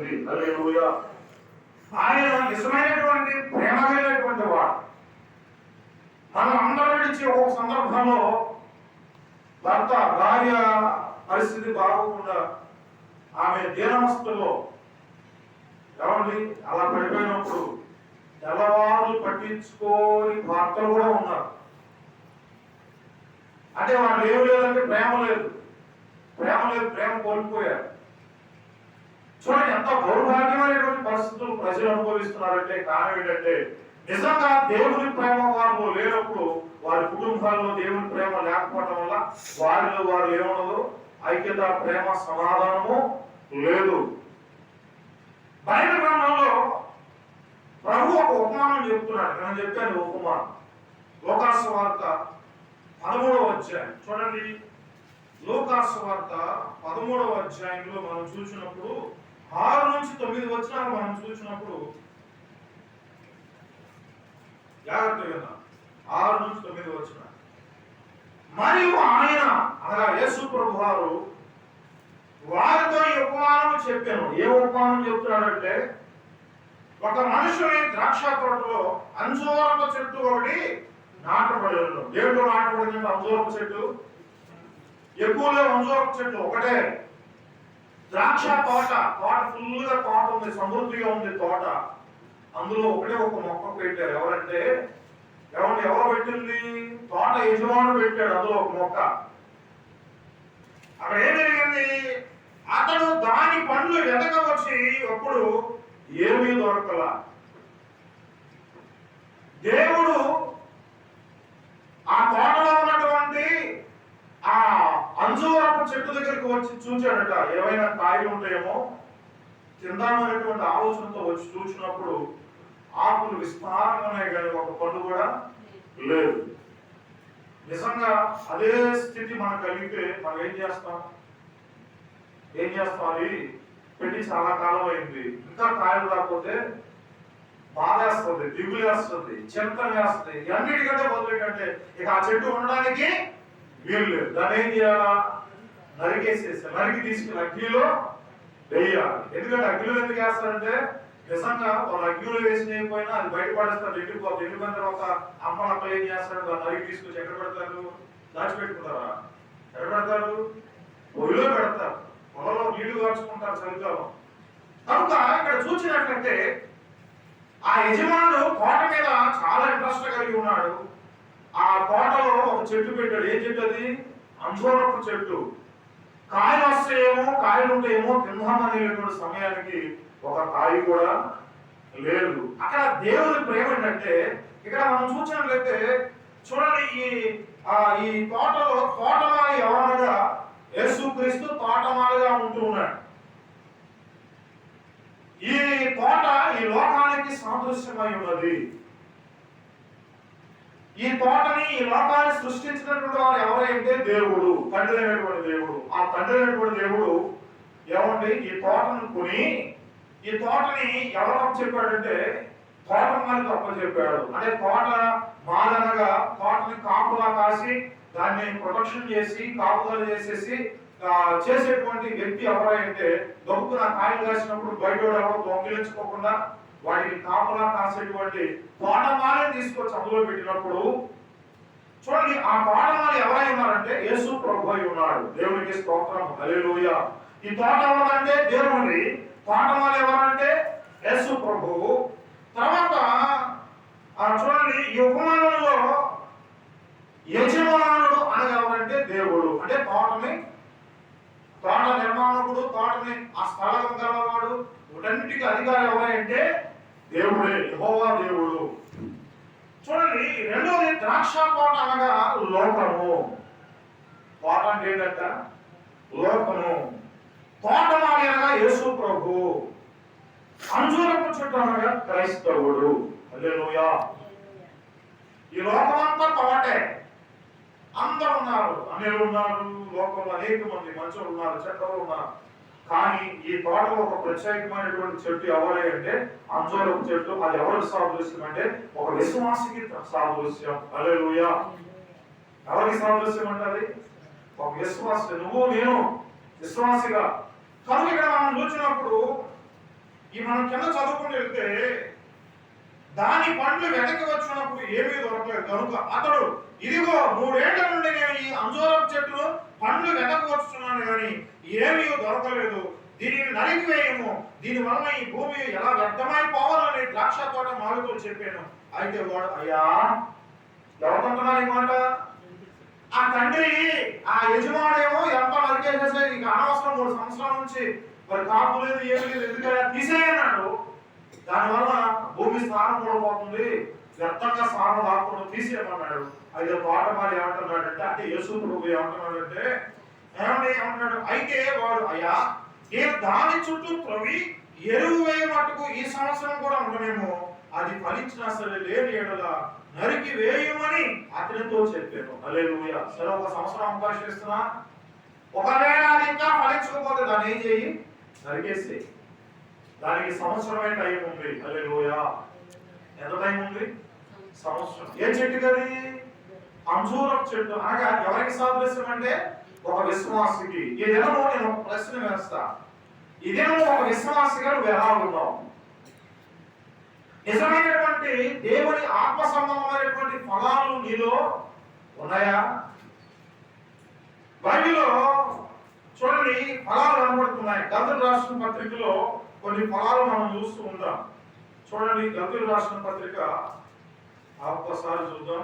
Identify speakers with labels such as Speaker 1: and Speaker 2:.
Speaker 1: ఉంది. హల్లెలూయా. ఆయన నిజమైనటువంటి ప్రేమ కలిగినటువంటి వాడు. మనం అందరి నుంచి ఒక సందర్భంలో భర్త భార్య పరిస్థితి బాగోకుండా ఆమె దీనవస్థలో ఏమండి అలా పడిపోయినప్పుడు తెల్లవారులు పట్టించుకోని భర్తలు కూడా ఉన్నారు. అంటే వాళ్ళు ఏమి లేదంటే ప్రేమ లేదు, ప్రేమ కోల్పోయారు. చూడండి ఎంత దౌర్భాగ్యమైనటువంటి పరిస్థితులు ప్రజలు అనుభవిస్తున్నారంటే కారణం ఏంటంటే నిజంగా దేవుని ప్రేమ వారు లేనప్పుడు వారి కుటుంబాల్లో దేవుని ప్రేమ లేకపోవడం వల్ల వారిలో వారు ఏమున్నదో ఐక్యత, ప్రేమ, సమాధానము లేదు. బైబిల్ గ్రంథంలో ప్రభు ఒక ఉపమానం చెప్తున్నాడు. నేను చెప్పాను ఉపమానం. లోకాసు వార్త 13వ అధ్యాయం చూడండి. లోకాసు వార్త 13వ అధ్యాయంలో మనం చూసినప్పుడు 6 నుంచి 9 వచనాలు మనం చూసినప్పుడు జాగ్రత్తగా 6 నుంచి 9 వచనాలు. మరియు ఆయన అనగా యేసు ప్రభు వారు వారితో ఈ ఉపమానం చెప్పాను. ఏ ఉపమానం చెప్తున్నాడంటే ఒక మనుషుని ద్రాక్ష తోటలో అంజూరపు చెట్టు ఒకటి నాటబడి ఉన్నాడు. దేవుడు నాటబడిందంటే అంజూరపు చెట్టు ఎక్కువలో అంజూరపు చెట్టు ఒకటే. ద్రాక్ష తోట ఫుల్గా తోట ఉంది, సమృద్ధిగా ఉంది తోట. అందులో ఒకటే ఒక మొక్క పెట్టారు. ఎవరంటే ఎవరు పెట్టింది? తోట యజమానుడు పెట్టాడు అందులో ఒక మొక్క. అక్కడ ఏం జరిగింది? అతడు దాని పండ్లు వెతకవచ్చి అప్పుడు ఏమీ దొరకల. దేవుడు ఆ తోటలో ఉన్నటువంటి ఆ అంజూరపు చెట్టు దగ్గరికి వచ్చి చూచాడట. ఏవైనా కాయలు ఉంటాయేమో తిందామనేటువంటి ఆలోచనతో వచ్చి చూసినప్పుడు ఆకులు విస్తారంగా ఉన్నాయి కానీ ఒక పండు కూడా లేదు. నిజంగా అదే స్థితి మనకు కలిగితే మనం ఏం చేస్తాం? అది పెట్టి చాలా కాలం అయింది, ఇంకా కాయలు రాకపోతే బాధేస్తుంది, దిగులేస్తుంది, చింత వేస్తుంది. అన్నిటికంటే బదులు ఏంటంటే ఇక ఆ చెట్టు ఉండడానికి వీలు లేదు. దాన్ని ఏం చేయాలా? నరికేసేసి నరికి తీసుకుని అగ్నిలో వేయాలి. ఎందుకంటే అగ్నిలో ఎందుకు వేస్తారంటే నిజంగా వాళ్ళు అగ్నిలో వేసినపోయినా అది బయటపడేస్తారు, ఎండిపోతుంది. ఎండిపోయిన తర్వాత అమ్మలక్కలు ఏం చేస్తారు? దాన్ని నరికి తీసుకొచ్చి ఎక్కడ పెడతారు? దాచిపెట్టుకుంటారా? ఎక్కడ పెడతారు? పొయ్యిలో పెడతారు. పొలంలో నీళ్లు కాచుకుంటారు చలికాలం. కనుక ఇక్కడ చూసినట్లయితే ఆ యజమానుడు తోట మీద చాలా ఇంట్రెస్ట్ కలిగి ఉన్నాడు. ఆ తోటలో ఒక చెట్టు పెట్టాడు. ఏ చెట్టు అది? అంజూరపు చెట్టు. కాయలు వస్తాయేమో, కాయలు ఉంటాయేమో తిందామనేటువంటి సమయానికి ఒక కాయ కూడా లేదు. అక్కడ దేవుని ప్రేమ ఏంటంటే ఇక్కడ మనం చూసినట్లయితే చూడండి, ఈ తోటలో తోటమాలి ఎవరనగా యేసుక్రీస్తు తోటమాలిగా ఉంటూ ఉన్నాడు. ఈ తోట ఈ లోకానికి సాదృశ్యమై ఉన్నది. ఈ తోటని ఈ లోకాన్ని సృష్టించినటువంటి వారు ఎవరైతే దేవుడు, తండ్రి అయినటువంటి దేవుడు. ఆ తండ్రి అయినటువంటి దేవుడు ఏమంటే ఈ తోటను కొని ఈ తోటని ఎవరు చెప్పాడంటే తోటమాలికి అప్పచెప్పాడు. అంటే తోట మాదనగా తోటని కాపులా కాసి దాన్ని ప్రొటెక్షన్ చేసి కాపుదల చేసేసి చేసేటువంటి వ్యక్తి ఎవరైతే దొంగన కాయలు కాసినప్పుడు బయట ఎవరో దొంగిలించుకోకుండా వాటికి కాపులా కాసేటువంటి తోటమాలిని తీసుకొచ్చి అందులో పెట్టినప్పుడు చూడండి, ఆ తోటమాలి ఎవరై ఉన్నారంటే యేసు ప్రభు అయి ఉన్నాడు. దేవునికి స్తోత్రం, హల్లెలూయా. ఈ తోట ఎవరంటే దేవుని, తోటమాలి ఎవరంటే యేసు ప్రభువు. తర్వాత చూడండి, ఈ ఉపమానంలో యజమానుడు అనగా ఎవరంటే దేవుడు. అంటే తోట నిర్మాణకుడు, తోటని ఆ స్థలం గలవాడు, వీటన్నిటికీ అధికారి ఎవరంటే దేవుడే, యెహోవా దేవుడు. చూడండి, రెండోది ద్రాక్ష తోట అనగా లోకము. తోట అంటే ఏంటంట? లోకము. తోటమాలి అనగా యేసు ప్రభు. అంజూరపు చెట్టు అనగా క్రైస్తవుడు. హల్లెలూయా. ఈ లోకమంతా తోటే. అందరూ ఉన్నారు, అన్యులు ఉన్నారు, లోకంలో అనేక మంది మనుషులు ఉన్నారు, చెట్లు ఉన్నారు. కానీ ఈ తోటలో ఒక ప్రత్యేకమైనటువంటి చెట్టు ఎవరే అంటే అంజూరపు చెట్టు. అది ఎవరికి సాదృశ్యం అంటే ఒక విశ్వాసికి సాదృశ్యం. హల్లెలూయా. ఎవరికి సాదృశ్యం అంటే అది ఒక విశ్వాసి. నువ్వు నేను విశ్వాసిగా. కనుక ఇక్కడ మనం చూసినప్పుడు ఈ మనం కింద చదువుకుంటూ వెళ్తే దాని పండ్లు వెనక్కి వచ్చినప్పుడు ఏమీ దొరకలేదు కనుక అతడు ఇదిగో 3 ఏళ్ల నుండి నేను ఈ అంజూరపు చెట్టును పండ్లు వెనక్కి వచ్చుతున్నాను కానీ ఏమీ దొరకలేదు, దీనిని నరికివేయము, దీని వలన ఈ భూమి ఎలా వ్యర్థమైపోవాలని ద్రాక్ష తోట మాలుతో చెప్పాను. అయితే వాడు అయ్యా ఎవరుకుంటున్నారు ఈ మాట? ఆ తండ్రి ఆ యజమానేమో ఎంత నరికేసేసే ఇక అనవసరం 3 సంవత్సరాల నుంచి మరి కాపు లేదు ఏమి లేదు ఎందుకయ్యా తీసేయన్నాడు. దానివల్ల భూమి స్థానం కూడా పోతుంది, వ్యర్థంగా స్థానం రాకుండా తీసేయమన్నాడు. అయితే తోటమాలి ఏమంటున్నాడంటే అంటే యేసు ప్రభు ఏమంటున్నాడంటే ఏమంటున్నాడు అయితే వాడు అయ్యా నేను దాని చుట్టూ త్రవి ఎరువు వేయమట్టుకు ఈ సంవత్సరం కూడా ఉండనేమో, అది ఫలించినా సరే లేని ఎడల నరికి వేయమని అతనితో చెప్పాను. హల్లెలూయా. సరే ఒక సంవత్సరం అవకాశం ఇస్తున్నా, ఒకవేళ అది ఇంకా ఫలించకపోతే దాన్ని ఏం చేయి? నరికేసి. దానికి సంవత్సరమే టైం ఉంది. హల్లెలూయా. ఎంత టైం ఉంది? సంవత్సరం. ఏ చెట్టు కది? అంజూరపు చెట్టు. అనగా ఎవరికి సాదృశ్యం అంటే ఒక విశ్వాసికి. ఈ దినము నేను ఒక ప్రశ్న వేస్తా, ఈ దినము ఒక విశ్వాసిగా నువ్వు ఎలా ఉన్నావు? నిజమైనటువంటి దేవుని ఆత్మ సంబంధమైనటువంటి ఫలాలు నీలో ఉన్నాయా? బైబిల్లో చూడండి ఫలాలు కనబడుతున్నాయి. గంతులు రాసిన పత్రికలో కొన్ని ఫలాలు మనం చూస్తూ ఉంటాం. చూడండి గంతులు రాసిన పత్రిక ఒక్కసారి చూద్దాం.